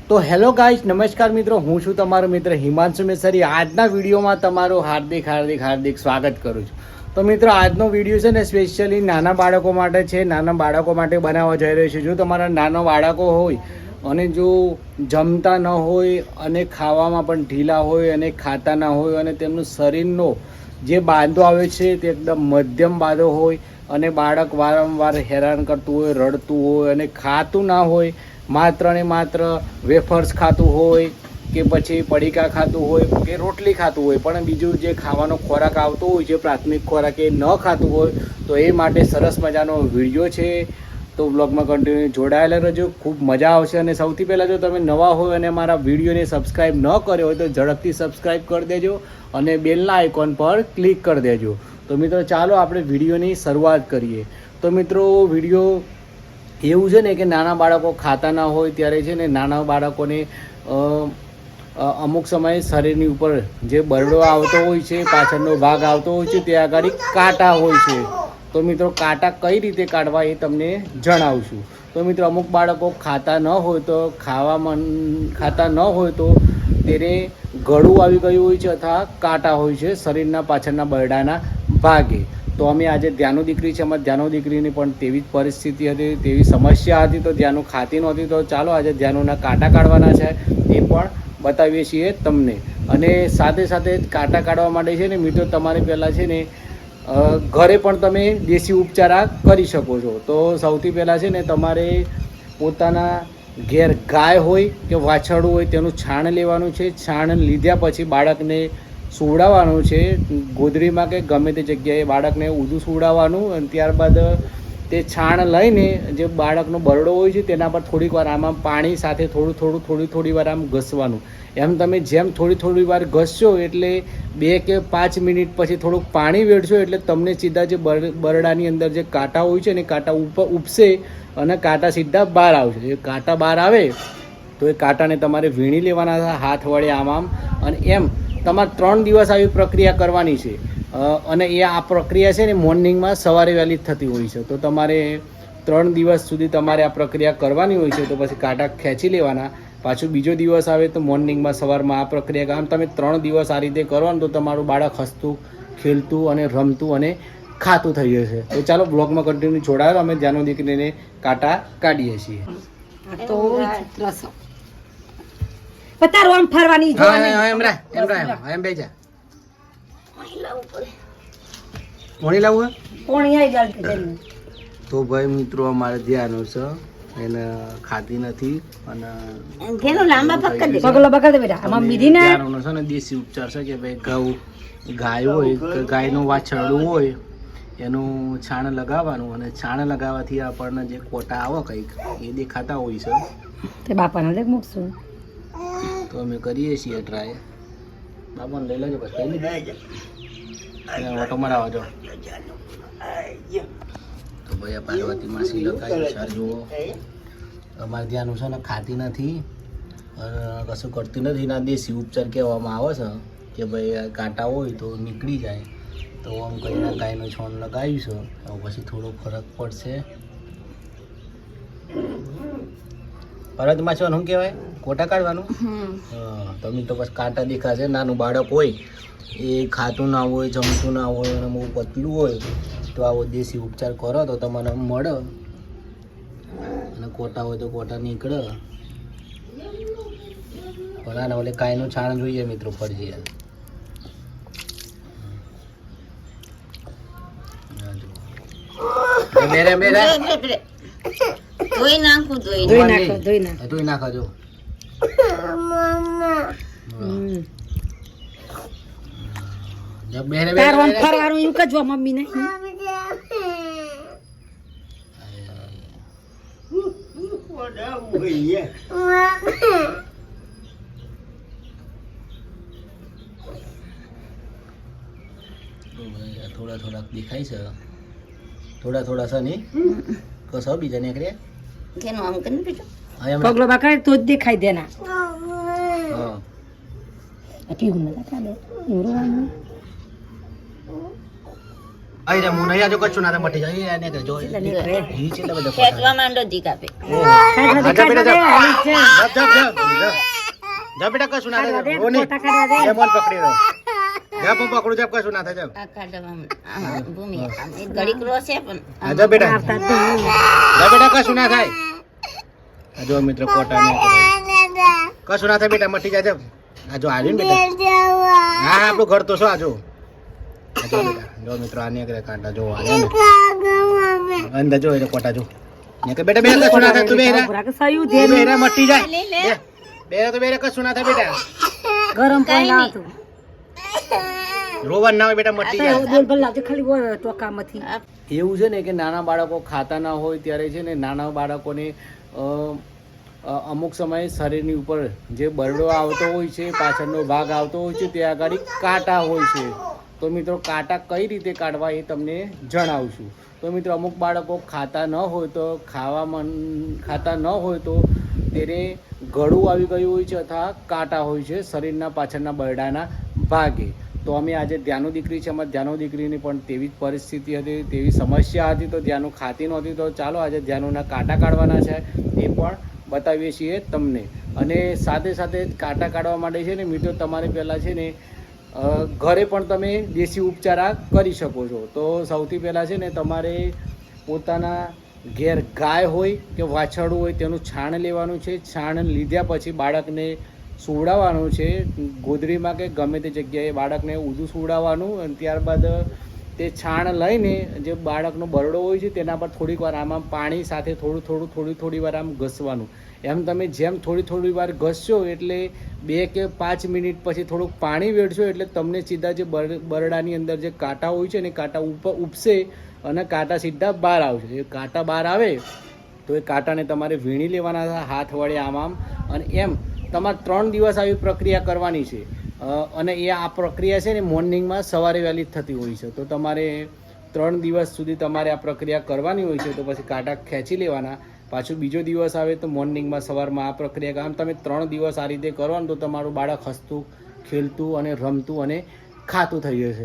તો hello guys, નમસ્કાર મિત્રો, હું છું તમારો મિત્ર હિમાંશુ મેસરી. આજના વિડીયોમાં તમારું હાર્દિક સ્વાગત કરું છું. તો મિત્રો, આજનો વિડીયો છે ને સ્પેશિયલી નાના બાળકો માટે છે. નાના બાળકો માટે બનાવવા જઈ રહ્યો છું. જો તમારા નાના બાળકો હોય અને જો જમતા ન હોય અને ખાવામાં પણ ઢીલા હોય અને ખાતા ના હોય અને તેમનું શરીરનો જે બાંધો આવે છે તે એકદમ મધ્યમ બાંધો હોય અને બાળક વારંવાર હેરાન કરતું હોય, રડતું હોય અને ખાતું ના હોય, માત્ર ને માત્ર વેફર્સ ખાતું હોય કે પછી પડીકા ખાતું હોય કે રોટલી ખાતું હોય, પણ બીજું જે ખાવાનો ખોરાક આવતો હોય છે પ્રાથમિક ખોરાક એ ન ખાતું હોય, તો એ માટે સરસ મજાનો વિડીયો છે. તો બ્લોગમાં કન્ટિન્યુ જોડાયેલા રહેજો, ખૂબ મજા આવશે. અને સૌથી પહેલાં જો તમે નવા હોય અને મારા વિડીયોને સબસ્ક્રાઈબ ન કર્યો હોય તો ઝડપથી સબસ્ક્રાઈબ કરી દેજો અને બેલના આઇકોન પર ક્લિક કરી દેજો. તો મિત્રો, ચાલો આપણે વિડીયોની શરૂઆત કરીએ. તો મિત્રો, વિડીયો એવું છે ને કે નાના બાળકો ખાતા ના હોય ત્યારે છે ને નાના બાળકોને અમુક સમયે શરીરની ઉપર જે બરડો આવતો હોય છે, પાછળનો ભાગ આવતો હોય છે, ત્યાં આગળ કાંટા હોય છે. તો મિત્રો, કાંટા કઈ રીતે કાઢવા એ તમને જણાવશું. તો મિત્રો, અમુક બાળકો ખાતા ન હોય તો ખાતા ન હોય તો તેને ગળું આવી ગયું હોય છે અથવા કાંટા હોય છે શરીરના પાછળના બરડાના ભાગે. તો અમે આજે ધ્યાનો દીકરી છે, અમારી ધ્યાનો દીકરીની પણ તેવી જ પરિસ્થિતિ હતી, તેવી સમસ્યા હતી, તો ધ્યાનું ખાતી નહોતી. તો ચાલો આજે ધ્યાનોના કાંટા કાઢવાના છે એ પણ બતાવીએ છીએ તમને. અને સાથે સાથે કાંટા કાઢવા માટે છે ને મિત્રો, તમારે પહેલાં છે ને ઘરે પણ તમે દેશી ઉપચાર આ કરી શકો છો. તો સૌથી પહેલાં છે ને તમારે પોતાના ઘેર ગાય હોય કે વાછરડું હોય તેનું છાણ લેવાનું છે. છાણ લીધા પછી બાળકને સુવડાવવાનું છે, ગોદડીમાં કે ગમે તે જગ્યાએ બાળકને ઊંધું સુવડાવવાનું. અને ત્યારબાદ તે છાણ લઈને જે બાળકનો બરડો હોય છે તેના પર થોડીક વાર આમાં પાણી સાથે થોડી વાર આમ ઘસવાનું. એમ તમે જેમ થોડી વાર ઘસશો એટલે 2 કે 5 મિનિટ પછી થોડુંક પાણી વેડશો એટલે તમને સીધા જે બરડાની અંદર જે કાંટા હોય છે ને કાંટા ઉપર ઉપસે અને કાંટા સીધા બહાર આવશે. એ કાંટા બહાર આવે તો એ કાંટાને તમારે વીણી લેવાના હાથ વડે આમ. અને એમ તમારે 3 દિવસ આવી પ્રક્રિયા કરવાની છે. અને એ આ પ્રક્રિયા છે ને મોર્નિંગમાં સવારે વહેલી થતી હોય છે. તો તમારે 3 દિવસ સુધી તમારે આ પ્રક્રિયા કરવાની હોય છે. તો પછી કાંટા ખેંચી લેવાના. પાછું બીજો દિવસ આવે તો મોર્નિંગમાં સવારમાં આ પ્રક્રિયા આમ તમે 3 દિવસ આ રીતે કરો ને તો તમારું બાળક હસતું, ખેલતું અને રમતું અને ખાતું થઈ જશે. તો ચાલો બ્લોગમાં કન્ટિન્યુ જોડાયો, અમે ધ્યાનો દીકરીને કાંટા કાઢીએ છીએ. તો પતારો આમ ફરવાની એમ બેજા કોણી લાવું કોણી આઈ જાય. તો ભાઈ મિત્રો, અમારે ધ્યાન છે એને ખાતી નથી અને પગલો પકડ બેટા આમાં બીધી ને ધ્યાનનો છે ને દેશી ઉપચાર છે કે ભાઈ ગાય હોય કે ગાયનું વાછરડું હોય એનું છાણ લગાવવાનું. અને છાણ લગાવવાથી આપણને જે કોટા આવે કંઈક એ દેખાતા હોય છે. તે બાપાને દેખ મૂકશું તો અમે કરીએ છીએ ટ્રાય. બાપાને લઈ લેજો પછી ઓટો મરાવો જો. તો ભાઈ આ પાર્વતી માસી લગાવી છે. જુઓ, અમારે ધ્યાન છે ને ખાતી નથી, કશું કરતી નથી. ના દેશી ઉપચાર કહેવામાં આવે છે કે ભાઈ કાંટા હોય તો નીકળી જાય. તો આમ કરીને ગાયનું છોણ લગાવીશું તો પછી થોડો ફરક પડશે. પાર્વતીમાં શું કહેવાય? કોટા કાઢવાનું. તમે તો બસ કાંટા દેખાશે. નાનું બાળક હોય એ ખાતું ના હોય, જમતું ના હોય અને બહુ પતલું હોય તો આવો દેશી ઉપચાર કરો તો તમને મળે. અને કોટા હોય તો કોટા નીકળે. પણ આને ઓલે ગાયનું છાણ જોઈએ મિત્રો, ફરજિયાત. ધોઈ નાખો જો. ફરવાનું એમ કજવા મમ્મી ને થોડાક દેખાય છે, થોડા છે ને કસો બીજા નીકળે પગલો બાકા તો જ દેખાય દેના. અહીં રે હું નહીં આજો કશું ના મટી જાય એને કે જો એટલે નીકળે. ઈ છે એટલે બધા ખેંચવા માંડો જીક આપે કાઢવા દે, કાઢવા દે, હાલી જ છે. જા બેટા કશું ના કાઢવા દે, થાય રોની પોતા કાઢવા દે. એ મોન પકડી રહ્યો જા પણ પકડું જા કશું ના થાય જા આ કાઢવા ભૂમિ આમ એક ઘડીક રોશે પણ હા, જા બેટા આવતા જ નહીં. જા બેટા કશું ના થાય આ જો મિત્રો કોટા ને કશું ના થાય બેટા મટી જાય જા આ જો આવ્યું ને બેટા હા આપણું ઘર તો શું આ જો આ જો બેટા જો મિત્રો આ નીકળે કાંટા જો આવ્યા ને અંદર જો એને કોટા જો ને કે બેટા બે કશું ના થાય તું બે હેરા ઉભરા કે સયું તું છે. બે હેરા મટી જાય લે, લે. બે તો બે કશું ના થાય બેટા ગરમ પાણી કાંઈ લાવતું. રોવાનું ના હોય બેટા મટી આ તો જાય ડોલ ભર લાવજો ખાલી બોલ ટોકામાંથી. એવું છે ને કે નાના બાળકો ખાતા ના હોય ત્યારે છે ને નાના બાળકોને અમુક સમયે શરીરની ઉપર જે બરડો આવતો હોય છે, પાછળનો ભાગ આવતો હોય છે, ત્યાં આગળ કાંટા હોય છે. તો મિત્રો કાંટા કઈ રીતે કાઢવા એ તમને જણાવશું. તો મિત્રો અમુક બાળકો ખાતા ન હોય તો ખાતા ન હોય તો તેને ગળું આવી ગયું હોય છે અથવા કાંટા હોય છે શરીરના પાછળના બરડાના ભાગે. તો અમે આજે ધ્યાનો દીકરી છે, અમારી ધ્યાનો દીકરીની પણ તેવી જ પરિસ્થિતિ હતી, તેવી સમસ્યા હતી, તો ધ્યાનો ખાતી નહોતી. તો ચાલો આજે ધ્યાનોના કાંટા કાઢવાના છે એ પણ બતાવીએ છીએ તમને. અને સાથે સાથે કાંટા કાઢવા માટે છે ને મિત્રો તમારે પહેલાં છે ને ઘરે પણ તમે દેશી ઉપચાર આ કરી શકો છો. તો સૌથી પહેલાં છે ને તમારે પોતાના ઘેર ગાય હોય કે વાછરડું હોય તેનું છાણ લેવાનું છે. છાણ લીધા પછી બાળકને સુવડાવવાનું છે, ગોદડીમાં કે ગમે તે જગ્યાએ બાળકને ઊંધું સુવડાવવાનું. અને ત્યારબાદ તે છાણ લઈને જે બાળકનો બરડો હોય છે તેના પર થોડીક વાર આમ પાણી સાથે થોડી વાર આમ ઘસવાનું. એમ તમે જેમ થોડી વાર ઘસશો એટલે 2 કે 5 મિનિટ પછી થોડુંક પાણી વેડશો એટલે તમને સીધા જે બરડાની અંદર જે કાંટા હોય છે ને કાંટા ઉપર ઉપસે અને કાંટા સીધા બહાર આવશે. એ કાંટા બહાર આવે તો એ કાંટાને તમારે વીણી લેવાના હાથ વડે આમ અને એમ તમારે 3 દિવસ આવી પ્રક્રિયા કરવાની છે. અને એ આ પ્રક્રિયા છે ને મોર્નિંગમાં સવારે વહેલી જ થતી હોય છે. તો તમારે 3 દિવસ સુધી તમારે આ પ્રક્રિયા કરવાની હોય છે. તો પછી કાંટા ખેંચી લેવાના. પાછું બીજો દિવસ આવે તો મોર્નિંગમાં સવારમાં આ પ્રક્રિયા આમ તમે 3 દિવસ આ રીતે કરો ને તો તમારું બાળક હસતું, ખેલતું અને રમતું અને ખાતું થઈ જશે.